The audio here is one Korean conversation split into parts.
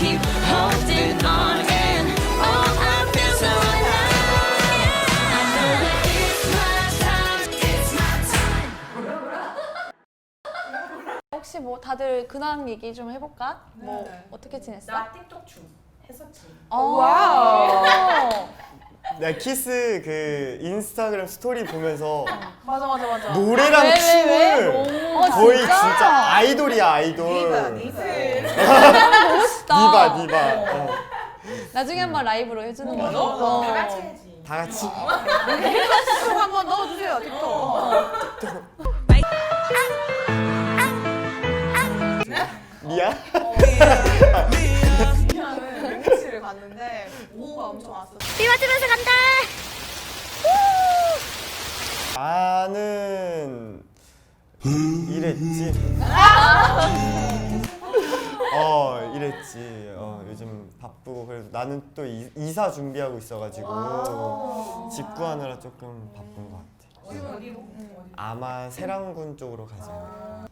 keep holding on, and oh, I feel so alive. I know that it's my time, it's my time. 혹시 뭐 다들 근황 얘기 좀 해볼까? 뭐 어떻게 지냈어? 나 틱톡 춤 했었지. 와우. 내가 키스 그 인스타그램 스토리 보면서 맞아. 노래랑 왜? 춤을 거의 진짜 아이돌이야 아이돌. 니스. 보고 싶다. 디바. 나중에 한번 라이브로 해주는 다 걸로. 같이 해야지. 다 같이. 틱톡 한번 넣어주세요. 틱톡. 미야? 미아는 맹치를 갔는데 오후가 엄청 왔어. 비 맞으면서 간다. 나는 이랬지. 이랬지. 요즘 바쁘고 그래도 나는 또 이사 준비하고 있어가지고 집 구하느라 조금 바쁜 것 같아. 어디로? 아마 세랑군 쪽으로 가지 않을까.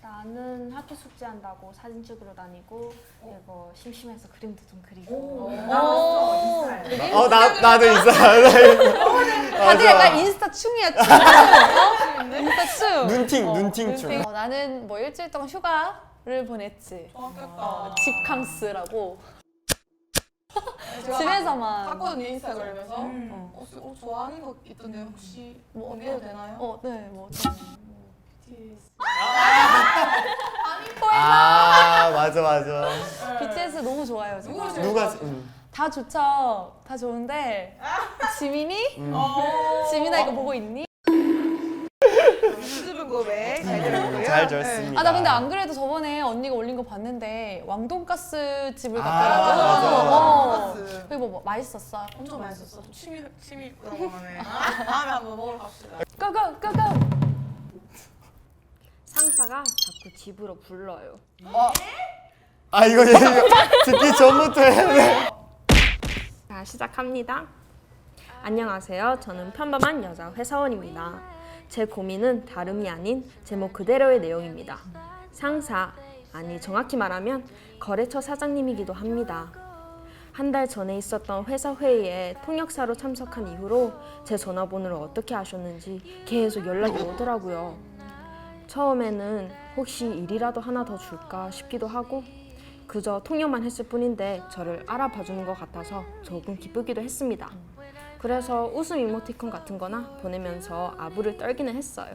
나는 학교 숙제한다고 사진 찍으러 다니고 이거 심심해서 그림도 좀 그리고 나도 있어. 다들 약간 인스타 춤이야 춤. 인스타 춤. 눈팅 춤. 나는 뭐 일주일 동안 휴가를 보냈지. 좋았겠다. 집캉스라고. 집에서만. 봤거든요 인스타그램에서. 좋아하는 거 있던데 혹시 뭐 공개해도 되나요? 네, 뭐. 맞아. BTS 너무 좋아요. 제가. 누가? 다 좋죠. 다 좋은데 지민이? 지민아 이거 보고 있니? 수줍은 고백 잘 들었고요. 잘 들었습니다. 나 근데 안 그래도 저번에 언니가 올린 거 봤는데 왕돈가스 집을 맞아. 갔더라고. 그리고 뭐 맛있었어? 엄청 맛있었어. 취미 그런 거네. 다음에 한번 먹으러 갑시다. 고고! 상사가 자꾸 집으로 불러요. 이거 듣기 전부터 해야 돼. 자, 시작합니다. 안녕하세요. 저는 평범한 여자 회사원입니다. 제 고민은 다름이 아닌 제목 그대로의 내용입니다. 상사, 아니 정확히 말하면 거래처 사장님이기도 합니다. 한 달 전에 있었던 회사 회의에 통역사로 참석한 이후로 제 전화번호를 어떻게 아셨는지 계속 연락이 오더라고요. 처음에는 혹시 일이라도 하나 더 줄까 싶기도 하고 그저 통역만 했을 뿐인데 저를 알아봐 주는 것 같아서 조금 기쁘기도 했습니다. 그래서 웃음 이모티콘 같은 거나 보내면서 아부를 떨기는 했어요.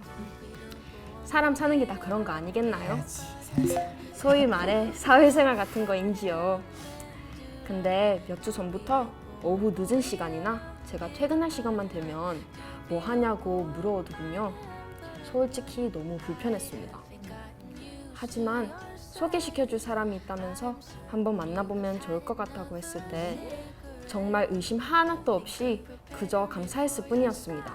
사람 사는 게 다 그런 거 아니겠나요? 소위 말해 사회생활 같은 거인지요. 근데 몇 주 전부터 오후 늦은 시간이나 제가 퇴근할 시간만 되면 뭐 하냐고 물어오더군요. 솔직히 너무 불편했습니다. 하지만 소개시켜줄 사람이 있다면서 한번 만나보면 좋을 것 같다고 했을 때 정말 의심 하나도 없이 그저 감사했을 뿐이었습니다.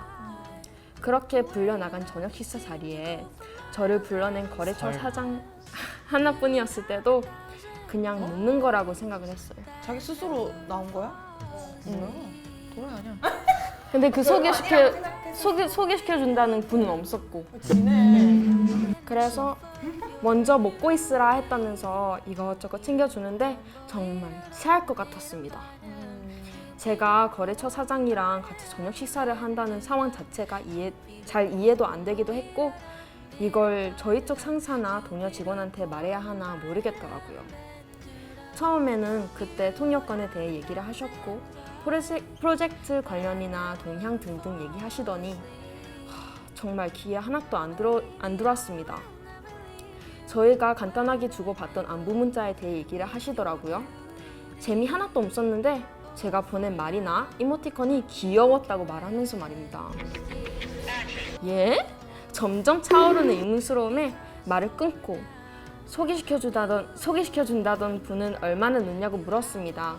그렇게 불려나간 저녁 식사 자리에 저를 불러낸 거래처 사장 하나뿐이었을 때도 그냥 묻는 거라고 생각을 했어요. 자기 스스로 나온 거야? 뭐야? 도라이 아니야? 근데 그 소개시켜준다는 분은 없었고 그래서 먼저 먹고 있으라 했다면서 이것저것 챙겨주는데 정말 체할 것 같았습니다. 제가 거래처 사장이랑 같이 저녁 식사를 한다는 상황 자체가 잘 이해도 안 되기도 했고 이걸 저희 쪽 상사나 동료 직원한테 말해야 하나 모르겠더라고요. 처음에는 그때 통역권에 대해 얘기를 하셨고 프로젝트 관련이나 동향 등등 얘기하시더니 정말 귀에 하나도 안 들어왔습니다. 저희가 간단하게 주고받던 안부 문자에 대해 얘기를 하시더라고요. 재미 하나도 없었는데 제가 보낸 말이나 이모티콘이 귀여웠다고 말하면서 말입니다. 예? 점점 차오르는 의문스러움에 말을 끊고 소개시켜준다던 분은 얼마나 늦냐고 물었습니다.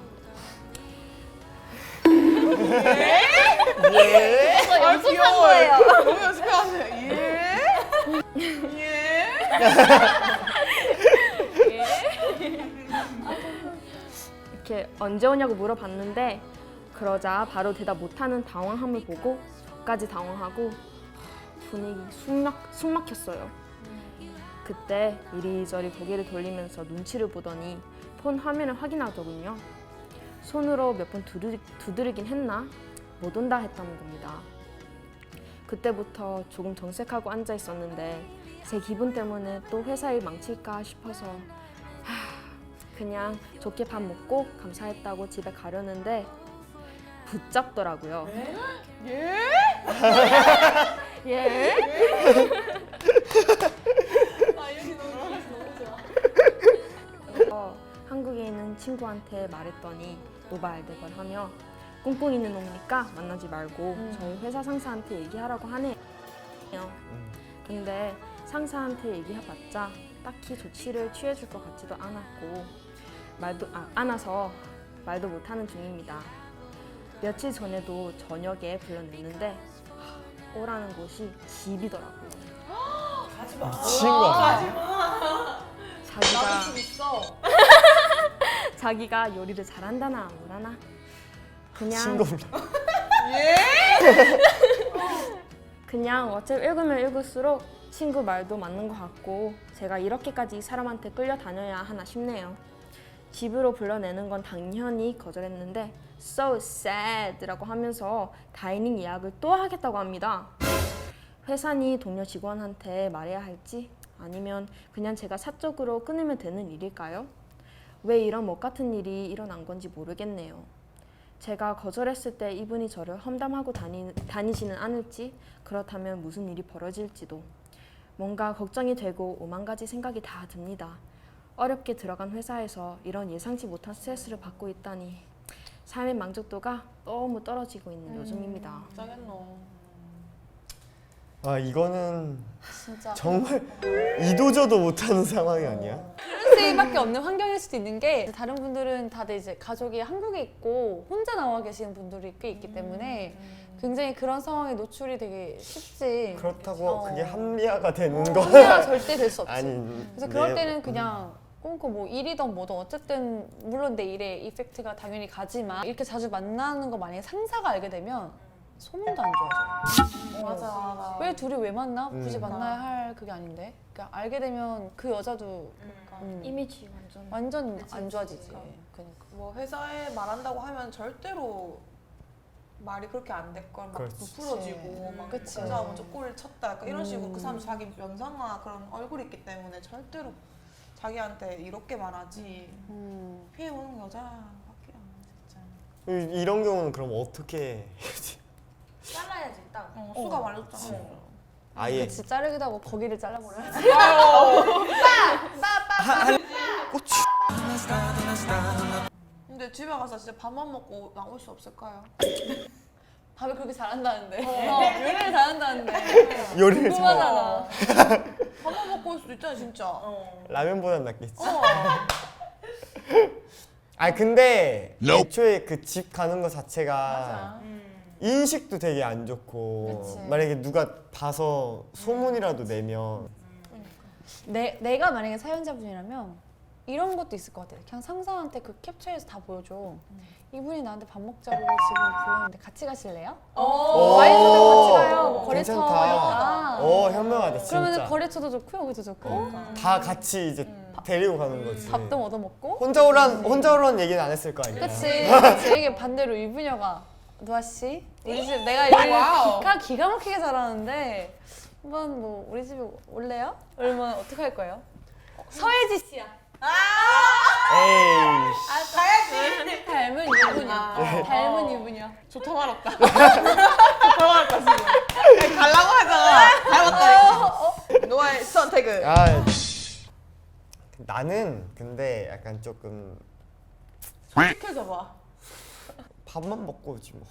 연습한 거예요. 너무 연습해왔어요. 예? 이렇게 언제 오냐고 물어봤는데 그러자 바로 대답 못하는 당황함을 보고 저까지 당황하고 분위기 숨 막혔어요. 그때 이리저리 고개를 돌리면서 눈치를 보더니 폰 화면을 확인하더군요. 손으로 몇 번 두드리긴 했나? 못 온다 했다는 겁니다. 그때부터 조금 정색하고 앉아 있었는데 제 기분 때문에 또 회사 일 망칠까 싶어서 그냥 좋게 밥 먹고 감사했다고 집에 가려는데 붙잡더라고요. 예? 예? 아 여기 너무 좋아. 한국에 있는 친구한테 말했더니 노발대발 하며 꿍꿍 있는 놈이니까 만나지 말고 저희 회사 상사한테 얘기하라고 하네요. 근데 상사한테 얘기해봤자 딱히 조치를 취해줄 것 같지도 않아서 말도 못하는 중입니다. 며칠 전에도 저녁에 불러냈는데 오라는 곳이 집이더라고요. 친구야. 자기가 집 있어. 자기가 요리를 잘한다나 뭐라나 그냥 친구입니다. 그냥 어차피 읽으면 읽을수록 친구 말도 맞는 것 같고 제가 이렇게까지 사람한테 끌려다녀야 하나 싶네요. 집으로 불러내는 건 당연히 거절했는데 so sad라고 하면서 다이닝 예약을 또 하겠다고 합니다. 회사니 동료 직원한테 말해야 할지 아니면 그냥 제가 사적으로 끊으면 되는 일일까요? 왜 이런 못 같은 일이 일어난 건지 모르겠네요. 제가 거절했을 때 이분이 저를 험담하고 다니지는 않을지 그렇다면 무슨 일이 벌어질지도 뭔가 걱정이 되고 오만 가지 생각이 다 듭니다. 어렵게 들어간 회사에서 이런 예상치 못한 스트레스를 받고 있다니 삶의 만족도가 너무 떨어지고 있는 요즘입니다. 짜겠노. 아 이거는 진짜 정말 이도저도 못하는 상황이 아니야? 그럴 수밖에 없는 환경일 수도 있는 게 다른 분들은 다들 이제 가족이 한국에 있고 혼자 나와 계시는 분들이 꽤 있기 때문에 굉장히 그런 상황에 노출이 되게 쉽지. 그렇다고 그게 합리화가 되는 거 합리화 절대 될 수 없지. 아니. 그래서 그럴 때는 그냥 꽁꽁 뭐 일이든 뭐든 어쨌든 물론 내 일에 이펙트가 당연히 가지만 이렇게 자주 만나는 거 만약에 상사가 알게 되면 소문도 안 좋아져. 맞아. 왜 둘이 왜 만나? 굳이 음. 만나야 할 그게 아닌데. 그러니까 알게 되면 그 여자도 이미지 완전 그치, 안 좋아지지. 그치. 그러니까. 뭐 회사에 말한다고 하면 절대로 말이 그렇게 안 될 걸 막 그렇지. 부풀어지고 막 그치. 회사 먼저 꼴을 쳤다 약간 이런 식으로 그 사람 자기 면상과 그런 얼굴이 있기 때문에 절대로 자기한테 이렇게 말하지 피해보는 여자밖에 안 진짜. 이런 경우는 그럼 어떻게 해야지? 잘라야지 일단. 수가 말렸잖아. 아예 그치, 자르기도 하고 거기를 잘라버려야지. 고추. 근데 집에 가서 진짜 밥만 먹고 나올 수 없을까요? 밥을 그렇게 잘한다는데. 요리를 잘한다는데. 요리를 잘. 궁금하잖아. 밥만 먹고 올 수도 있잖아 진짜. 라면보단 낫겠지. 아 근데 애초에 그 집 가는 거 자체가 맞아. 인식도 되게 안 좋고 그치. 만약에 누가 봐서 소문이라도 내면 내가 만약에 사연자분이라면 이런 것도 있을 것 같아. 그냥 상사한테 그 캡처해서 다 보여줘. 이분이 나한테 밥 먹자고 지금 불렀는데 같이 가실래요? 와이프랑 같이 가요. 뭐 거래처 괜찮다. 이러니까. 현명하다 진짜. 그러면 거래처도 좋고 여기도 좋고 다 같이 이제 데리고 가는 거지. 밥도 얻어 먹고. 혼자 오란 얘기는 안 했을 거 아니야. 그치. 이게 반대로 이분녀가 노아 씨, 우리 집 내가 요리 기가 막히게 잘하는데 한번 뭐 우리 집에 올래요? 그러면 어떻게 할 거예요? 서예지 씨야. 에이. 가야지. 닮은 이분이야. 닮은 이분이야. 좋다 말았다. 좋다 말았다 지금. 아니, 가려고 하잖아. 닮았다. 노아의 선택은. 아 나는 근데 약간 조금 시켜줘봐. 밥만 먹고 오지 뭐.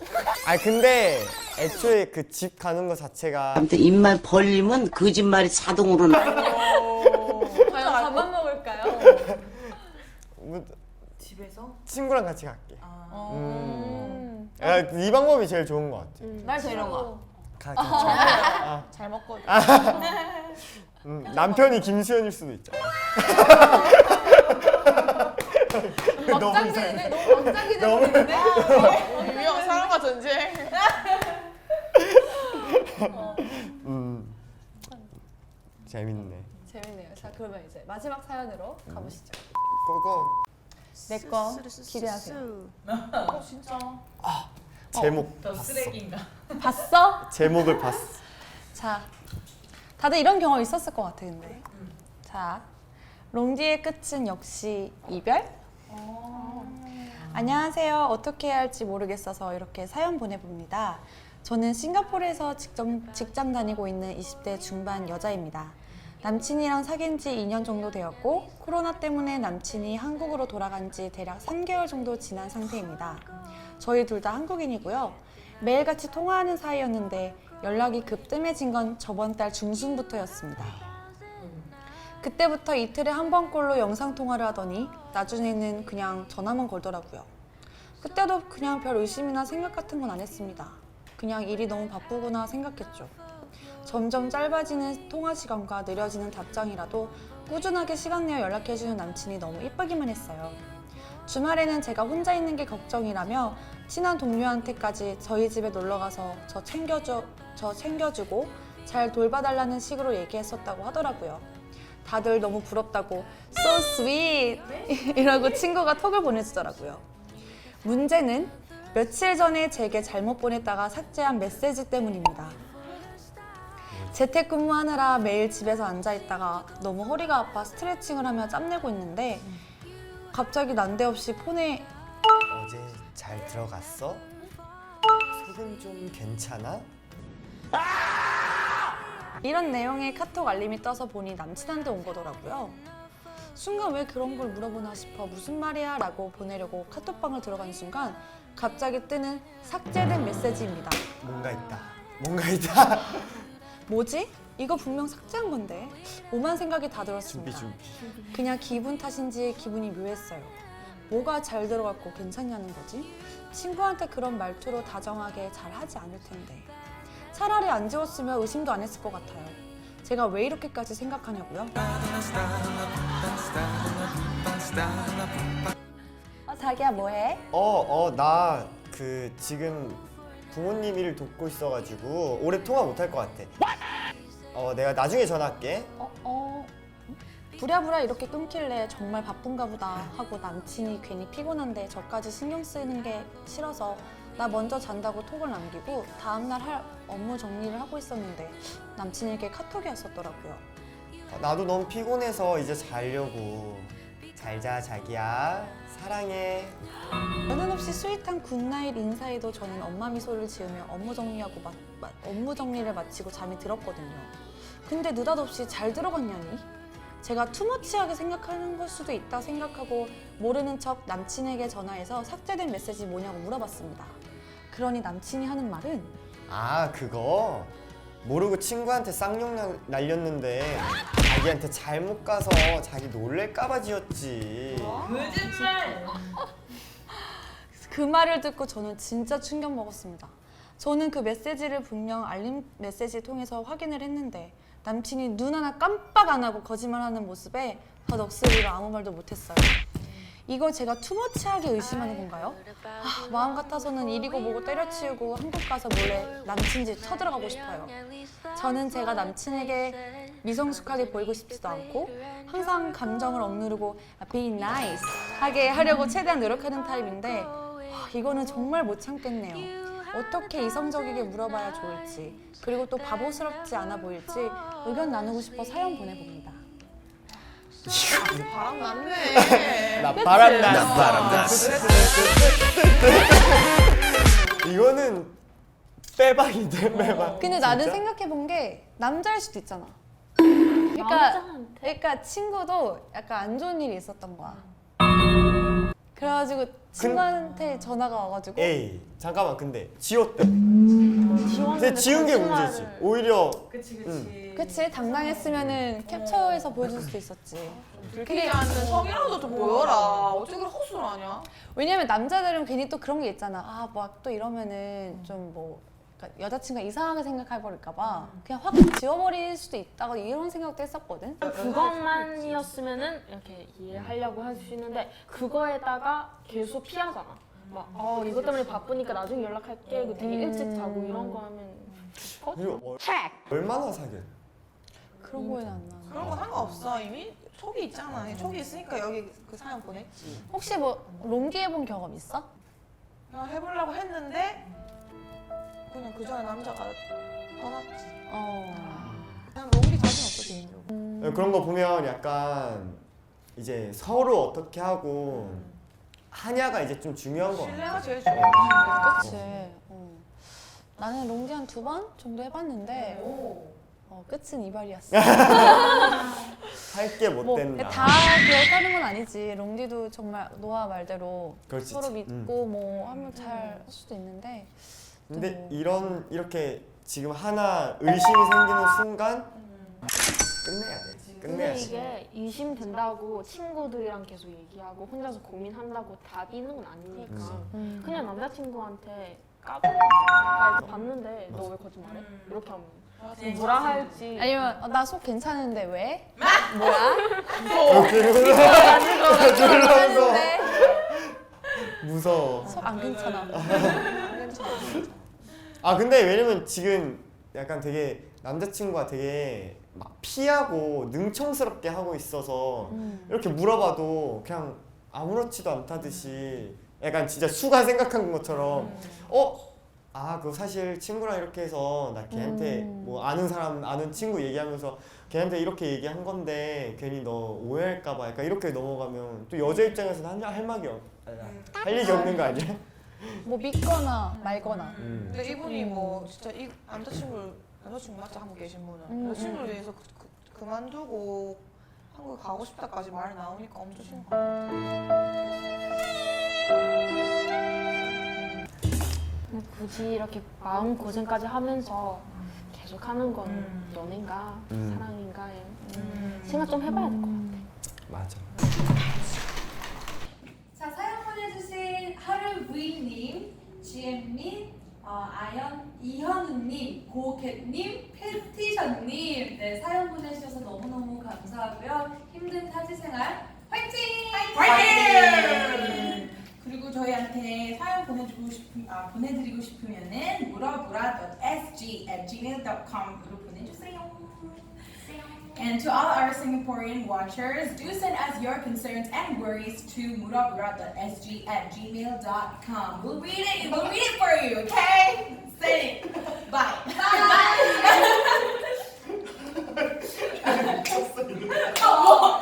아 근데 애초에 그 집 가는 거 자체가 아무튼 입만 벌리면 거짓말이 자동으로 나. 과연 밥만 먹을까요? 뭐, 집에서? 친구랑 같이 갈게. 아. 이 방법이 제일 좋은 것 같아. 날 데려가. 가. 잘 먹거든. 남편이 김수현일 수도 있잖아. 너무 막장기네. 너무 막장기 되는데. 유명 사랑과 전쟁. 재밌네. 재밌네요. 자, 그러면 이제 마지막 사연으로 가보시죠. 고고. 내 거 기대하세요. 진짜. 제목 더 봤어. 쓰레기인가? 봤어? 제목을 봤어. 자, 다들 이런 경험 있었을 것 같아, 근데. 자, 롱디의 끝은 역시 이별? 안녕하세요. 어떻게 해야 할지 모르겠어서 이렇게 사연 보내봅니다. 저는 싱가포르에서 직장 다니고 있는 20대 중반 여자입니다. 남친이랑 사귄 지 2년 정도 되었고 코로나 때문에 남친이 한국으로 돌아간 지 대략 3개월 정도 지난 상태입니다. 저희 둘 다 한국인이고요. 매일같이 통화하는 사이였는데 연락이 급 뜸해진 건 저번 달 중순부터였습니다. 그때부터 이틀에 한 번꼴로 영상통화를 하더니 나중에는 그냥 전화만 걸더라고요. 그때도 그냥 별 의심이나 생각 같은 건 안 했습니다. 그냥 일이 너무 바쁘구나 생각했죠. 점점 짧아지는 통화 시간과 느려지는 답장이라도 꾸준하게 시간 내어 연락해주는 남친이 너무 이쁘기만 했어요. 주말에는 제가 혼자 있는 게 걱정이라며 친한 동료한테까지 저희 집에 놀러가서 저 챙겨주고 잘 돌봐달라는 식으로 얘기했었다고 하더라고요. 다들 너무 부럽다고 So sweet 이라고 친구가 톡을 보내주더라고요. 문제는 며칠 전에 제게 잘못 보냈다가 삭제한 메시지 때문입니다. 재택근무하느라 매일 집에서 앉아있다가 너무 허리가 아파 스트레칭을 하며 짬내고 있는데 갑자기 난데없이 폰에 어제 잘 들어갔어? 속은 좀 괜찮아? 이런 내용의 카톡 알림이 떠서 보니 남친한테 온 거더라고요. 순간 왜 그런 걸 물어보나 싶어 무슨 말이야 라고 보내려고 카톡방을 들어간 순간 갑자기 뜨는 삭제된 메시지입니다. 뭔가 있다. 뭔가 있다. 뭐지? 이거 분명 삭제한 건데? 오만 생각이 다 준비 들었습니다. 준비. 그냥 기분 탓인지 기분이 묘했어요. 뭐가 잘 들어갔고 괜찮냐는 거지? 친구한테 그런 말투로 다정하게 잘 하지 않을 텐데. 차라리 안 지웠으면 의심도 안 했을 것 같아요. 제가 왜 이렇게까지 생각하냐고요? 자기야 뭐해? 나 그 지금 부모님 일을 돕고 있어가지고 오래 통화 못 할 것 같아. 내가 나중에 전화할게. 부랴부랴 이렇게 끊길래 정말 바쁜가 보다 하고 남친이 괜히 피곤한데 저까지 신경 쓰이는 게 싫어서 나 먼저 잔다고 톡을 남기고 다음날 할 업무 정리를 하고 있었는데 남친에게 카톡이 왔었더라고요. 나도 너무 피곤해서 이제 자려고. 잘 자 자기야. 사랑해. 연은 없이 스윗한 굿나잇 인사에도 저는 엄마 미소를 지으며 업무 정리를 마치고 잠이 들었거든요. 근데 느닷없이 잘 들어갔냐니? 제가 투머치하게 생각하는 걸 수도 있다 생각하고 모르는 척 남친에게 전화해서 삭제된 메시지 뭐냐고 물어봤습니다. 그러니 남친이 하는 말은 그거 모르고 친구한테 쌍욕 날렸는데 자기한테 잘못 가서 자기 놀랄까봐 지었지. 거짓말! 그 말을 듣고 저는 진짜 충격 먹었습니다. 저는 그 메시지를 분명 알림 메시지 통해서 확인을 했는데 남친이 눈 하나 깜빡 안 하고 거짓말하는 모습에 넋으리라 아무 말도 못했어요. 이걸 제가 투머치하게 의심하는 건가요? 마음 같아서는 이리고 뭐고 때려치우고 한국 가서 몰래 남친 집 쳐들어가고 싶어요. 저는 제가 남친에게 미성숙하게 보이고 싶지도 않고 항상 감정을 억누르고 be nice 하게 하려고 최대한 노력하는 타입인데 이거는 정말 못 참겠네요. 어떻게 이성적이게 물어봐야 좋을지 그리고 또 바보스럽지 않아 보일지 의견 나누고 싶어 사연 보내봅니다. 바람 났네. 나 바람났어. 이거는 빼박인데 빼박. 근데 나는 진짜? 생각해본 게 남자일 수도 있잖아. 그러니까 친구도 약간 안 좋은 일이 있었던 거야. 그래가지고 친구한테 전화가 와가지고 에이 잠깐만 근데 지웠대. 근데 지운 게 문제지. 오히려 그치. 그치 당당했으면은 캡처해서 보여줄 수도 있었지. 그게 아니면 성이라도 좀 보여라. 어떻게 그렇게 헛소리 하냐? 왜냐면 남자들은 괜히 또 그런 게 있잖아. 막 또 이러면은 좀 뭐 그러니까 여자친구가 이상하게 생각해버릴까봐 그냥 확 지워버릴 수도 있다고 이런 생각도 했었거든. 그것만이었으면은 이렇게 이해하려고 할 수 있는데 그거에다가 계속 피하잖아. 막 이것 때문에 바쁘니까 나중에 연락할게. 되게 일찍 자고 이런 거 하면 그리고 얼마나 사귀었? 그런 거에는 안 나. 그런 거 상관없어. 이미 촉이 있잖아. 촉이 있으니까 여기 그 사연 보냈지. 혹시 뭐 롱디 해본 경험 있어? 그냥 해보려고 했는데 그냥 그 전에 남자가 떠났지. 그냥 롱디 자신 없어 개인적으로. 그런 거 보면 약간 이제 서로 어떻게 하고 하냐가 이제 좀 중요한 거 신뢰가 같아. 제일 중요해. 그치. 나는 롱디 한 2번 정도 해봤는데 끝은 이발이었어. 할 게 못 뭐 된다. 다 기억하는 건 아니지. 롱디도 정말 노아 말대로 그렇지. 서로 믿고 뭐 하면 잘 할 수도 있는데. 근데 이렇게 지금 하나 의심이 생기는 순간 끝내야 돼. 근데 끝내야지. 이게 의심된다고 친구들이랑 계속 얘기하고 혼자서 고민한다고 답이 있는 건 아니니까 그냥 남자친구한테 까불고 봤는데 너 왜 거짓말해? 이렇게 하면 뭐라 할지 아니면 나 속 괜찮은데 왜? 놀라서 무서워. 속 안 괜찮아. 아 근데 왜냐면 지금 약간 되게 남자친구가 되게 막 피하고 능청스럽게 하고 있어서 이렇게 물어봐도 그냥 아무렇지도 않다듯이 약간 진짜 수가 생각한 것처럼 그거 사실 친구랑 이렇게 해서 나 걔한테 뭐 아는 사람 아는 친구 얘기하면서 걔한테 이렇게 얘기한 건데 괜히 너 오해할까봐 약간 이렇게 넘어가면 또 여자 입장에서는 할 얘기 없는 거 아니야? 뭐 믿거나 말거나. 근데 이분이 뭐 진짜 이 남자친구 맞죠? 한국 계신 분은 남자친구를 위해서 그만두고 한국에 가고 싶다까지 말 나오니까 엄청 심각하다. 굳이 이렇게 마음 고생까지 하면서 계속 하는 건 연인가 사랑인가 생각 좀 해봐야 될 것 같아. 맞아. 자, 사연 보내주신 하루부인님, GM님, 이현우님, 고캣님, 패티션님, 네, 사연 보내주셔서 너무너무 감사하고요. 힘든 타지 생활 화이팅! 화이팅! 그리고 저희한테 사연 보내드리고 싶으면은 murabura.sg@gmail.com으로 보내주세요. And to all our Singaporean watchers, do send us your concerns and worries to murabura.sg@gmail.com. We'll read it for you, okay? Say it. Bye. Bye.